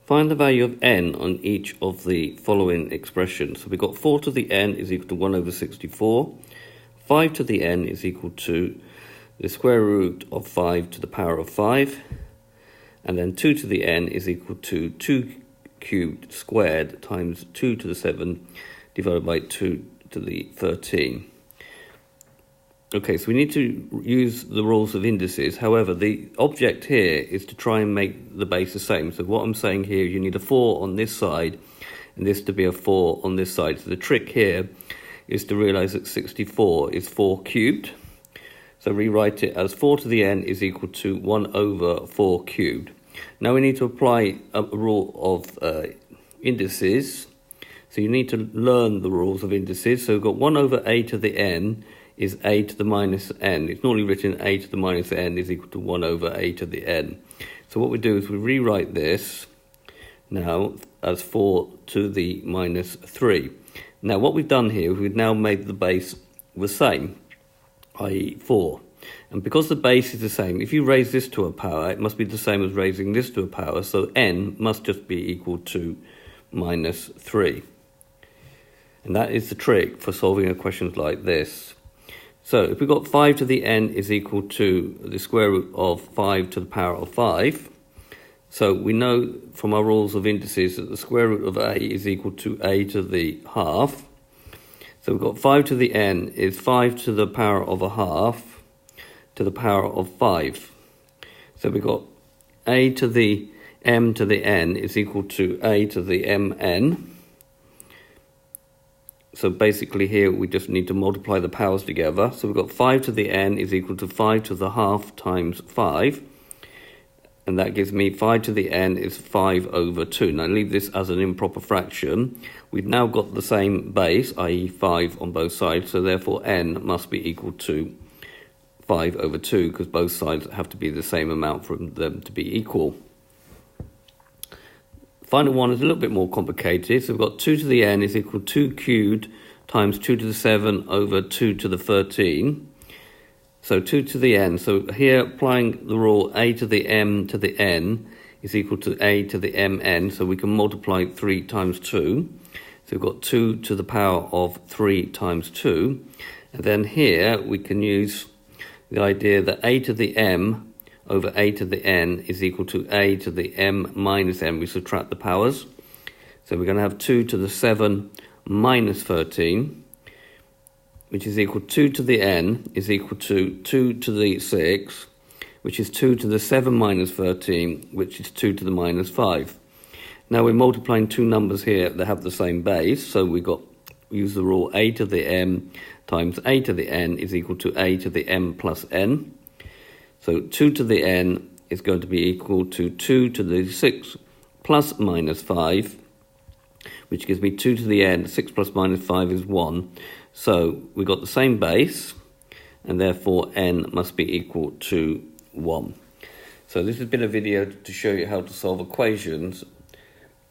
Find the value of n on each of the following expressions. So we've got 4 to the n is equal to 1 over 64. 5 to the n is equal to the square root of 5 to the power of 5. And then 2 to the n is equal to 2 cubed squared times 2 to the 7 divided by 2 to the 13. Okay, so we need to use the rules of indices. However, the object here is to try and make the base the same. So what I'm saying here, you need a 4 on this side and this to be a 4 on this side. So the trick here is to realize that 64 is 4 cubed. So rewrite it as 4 to the n is equal to 1 over 4 cubed. Now we need to apply a rule of indices. So you need to learn the rules of indices. So we've got 1 over a to the n is a to the minus n. It's normally written a to the minus n is equal to 1 over a to the n. So what we do is we rewrite this now as 4 to the minus 3. Now what we've done here, we've now made the base the same, i.e. 4. And because the base is the same, if you raise this to a power, it must be the same as raising this to a power, so n must just be equal to minus 3. And that is the trick for solving equations like this. So if we've got 5 to the n is equal to the square root of 5 to the power of 5, so we know from our rules of indices that the square root of a is equal to a to the half. So we've got 5 to the n is 5 to the power of a half to the power of 5. So we've got a to the m to the n is equal to a to the mn. So basically here we just need to multiply the powers together. So we've got 5 to the n is equal to 5 to the half times 5. And that gives me 5 to the n is 5 over 2. Now leave this as an improper fraction. We've now got the same base, i.e. 5 on both sides. So therefore n must be equal to 5 over 2, because both sides have to be the same amount for them to be equal. Final one is a little bit more complicated. So we've got 2 to the n is equal to 2 cubed times 2 to the 7 over 2 to the 13. So 2 to the n. So here applying the rule a to the m to the n is equal to a to the mn. So we can multiply 3 times 2. So we've got 2 to the power of 3 times 2. And then here we can use the idea that a to the m over a to the n is equal to a to the m minus n. We subtract the powers. So we're going to have 2 to the 7 minus 13, which is equal to 2 to the n is equal to 2 to the 6, which is 2 to the 7 minus 13, which is 2 to the minus 5. Now we're multiplying two numbers here that have the same base, so we use the rule a to the m times a to the n is equal to a to the m plus n. So 2 to the n is going to be equal to 2 to the 6 plus minus 5, which gives me 2 to the n. 6 plus minus 5 is 1. So we've got the same base, and therefore n must be equal to 1. So this has been a video to show you how to solve equations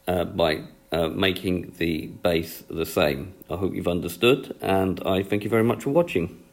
by making the base the same. I hope you've understood, and I thank you very much for watching.